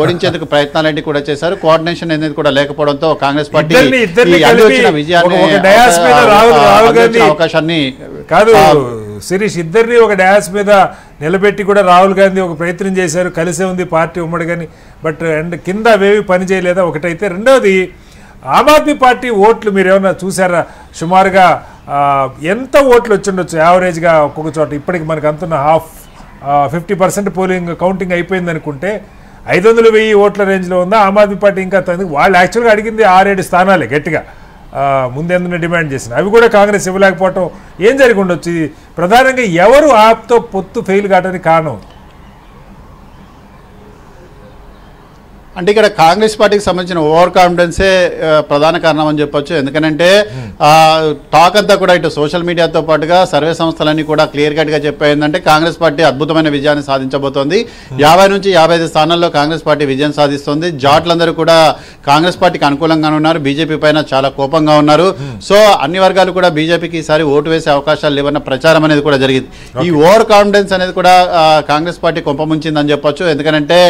ఓడించేందుకు ప్రయత్నాలన్నీ కూడా చేశారు. కోఆర్డినేషన్ అనేది కూడా లేకపోవడంతో కాంగ్రెస్ పార్టీ అవకాశాన్ని కాదు శిరీష్, ఇద్దరిని ఒక డాస్ మీద నిలబెట్టి కూడా రాహుల్ గాంధీ ఒక ప్రయత్నం చేశారు. కలిసే ఉంది పార్టీ ఉమ్మడి కానీ, బట్ అండ్ కింద అవేవి పని చేయలేదా ఒకటైతే. రెండవది ఆమ్ ఆద్మీ పార్టీ ఓట్లు మీరు ఏమన్నా చూసారా? సుమారుగా ఎంత ఓట్లు వచ్చిండొచ్చు యావరేజ్గా ఒక్కొక్క చోట? ఇప్పటికి మనకు అంటున్న 50% పోలింగ్ కౌంటింగ్ అయిపోయింది అనుకుంటే 500,000 ఓట్ల రేంజ్లో ఉందా ఆమ్ ఆద్మీ పార్టీ? ఇంకా వాళ్ళు యాక్చువల్గా అడిగింది 6-7 స్థానాలే గట్టిగా ముందెందుకు డిమాండ్ చేసిన, అవి కూడా కాంగ్రెస్ ఇవ్వలేకపోవటం ఏం జరిగి ఉండొచ్చు? ప్రధానంగా ఎవరు ఆప్తో పొత్తు ఫెయిల్ కావడానికి కారణం? అంటే ఇక్కడ కాంగ్రెస్ పార్టీకి సంబంధించిన ఓవర్ కాన్ఫిడెన్సే ప్రధాన కారణం అని చెప్పొచ్చు. ఎందుకంటే టాక్ అంతా కూడా ఇటు సోషల్ మీడియాతో పాటుగా సర్వే సంస్థలన్నీ కూడా క్లియర్ కట్గా చెప్పేందంటే కాంగ్రెస్ పార్టీ అద్భుతమైన విజయాన్ని సాధించబోతోంది. 50 నుంచి 55 స్థానాల్లో కాంగ్రెస్ పార్టీ విజయం సాధిస్తుంది. జాట్లందరూ కూడా కాంగ్రెస్ పార్టీకి అనుకూలంగానే ఉన్నారు, బీజేపీ పైన చాలా కోపంగా ఉన్నారు. సో అన్ని వర్గాలు కూడా బీజేపీకి ఈసారి ఓటు వేసే అవకాశాలు లేవన్న ప్రచారం అనేది కూడా జరిగింది. ఈ ఓవర్ కాన్ఫిడెన్స్ అనేది కూడా కాంగ్రెస్ పార్టీ కొంపముంచిందని చెప్పొచ్చు. ఎందుకంటే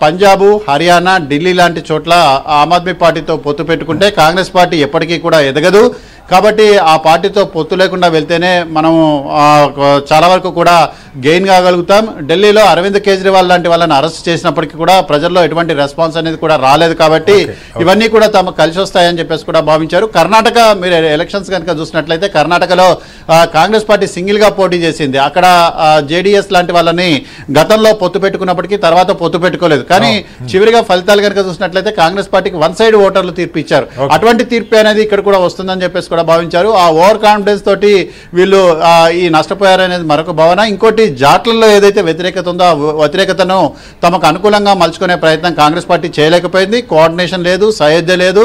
పంజాబ్, హర్యానా, ఢిల్లీ లాంటి చోట్ల ఆమ్ ఆద్మీ పార్టీతో పొత్తు పెట్టుకుంటే కాంగ్రెస్ పార్టీ ఎప్పటికీ కూడా ఎదగదు. కాబట్టి ఆ పార్టీతో పొత్తు లేకుండా వెళ్తేనే మనం చాలా వరకు కూడా గెయిన్ కాగలుగుతాం. ఢిల్లీలో అరవింద్ కేజ్రీవాల్ లాంటి వాళ్ళని అరెస్ట్ చేసినప్పటికీ కూడా ప్రజల్లో ఎటువంటి రెస్పాన్స్ అనేది కూడా రాలేదు. కాబట్టి ఇవన్నీ కూడా తమకు కలిసి వస్తాయని చెప్పేసి కూడా భావించారు. కర్ణాటక మీరు ఎలక్షన్స్ కనుక చూసినట్లయితే కర్ణాటకలో కాంగ్రెస్ పార్టీ సింగిల్గా పోటీ చేసింది. అక్కడ జేడీఎస్ లాంటి వాళ్ళని గతంలో పొత్తు పెట్టుకున్నప్పటికీ తర్వాత పొత్తు పెట్టుకోలేదు. కానీ చివరిగా ఫలితాలు కనుక చూసినట్లయితే కాంగ్రెస్ పార్టీకి వన్ సైడ్ ఓటర్లు తీర్పు ఇచ్చారు. అటువంటి తీర్పు అనేది ఇక్కడ కూడా వస్తుందని చెప్పేసి కూడా భావించారు. ఆ ఓవర్ కాన్ఫిడెన్స్ తోటి వీళ్ళు ఈ నష్టపోయారు అనేది మరొక భావన. ఇంకోటి జాట్లలో ఏదైతే వ్యతిరేకత ఉందో ఆ వ్యతిరేకతను తమకు అనుకూలంగా మలుచుకునే ప్రయత్నం కాంగ్రెస్ పార్టీ చేయలేకపోయింది. కోఆర్డినేషన్ లేదు, సయోధ్య లేదు.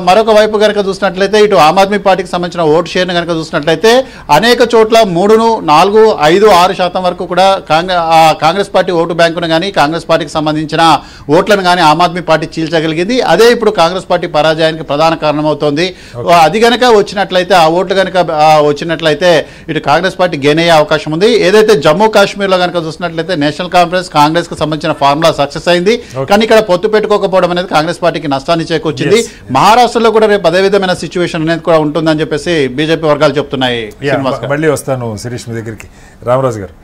మరొక వైపు కనుక చూసినట్లయితే ఇటు ఆమ్ ఆద్మీ పార్టీకి సంబంధించిన ఓటు షేర్ను కనుక చూసినట్లయితే అనేక చోట్ల 3, 4, 5, 6% వరకు కూడా కాంగ్రెస్ పార్టీ ఓటు బ్యాంకును కానీ కాంగ్రెస్ పార్టీకి సంబంధించిన ఓట్లను కానీ ఆమ్ ఆద్మీ పార్టీ చీల్చగలిగింది. అదే ఇప్పుడు కాంగ్రెస్ పార్టీ పరాజయానికి ప్రధాన కారణమవుతోంది. అది కనుక వచ్చినట్లయితే ఆ ఓట్లు కనుక వచ్చినట్లయితే ఇటు కాంగ్రెస్ పార్టీ గెయిన్ అయ్యే అవకాశం ఉంది. ఏదైతే జమ్మూ కాశ్మీర్లో కనుక చూసినట్లయితే నేషనల్ కాంగ్రెస్ కు సంబంధించిన ఫార్ములా సక్సెస్ అయింది. కానీ ఇక్కడ పొత్తు పెట్టుకోకపోవడం అనేది కాంగ్రెస్ పార్టీకి నష్టాన్ని చేకూర్చింది. మహారాష్ట్రలో కూడా రేపు అదే విధమైన సిచ్యువేషన్ అనేది కూడా ఉంటుందని చెప్పేసి బీజేపీ వర్గాలు చెప్తున్నాయి. మళ్ళీ వస్తాను శిరీష్ మీ దగ్గరికి. రామరాజు గారు,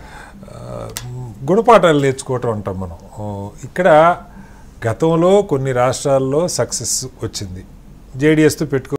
గుణపాఠాలు నేర్చుకోవటం అంటాం మనం. ఇక్కడ గతంలో కొన్ని రాష్ట్రాల్లో సక్సెస్ వచ్చింది, జేడీఎస్తో పెట్టుకో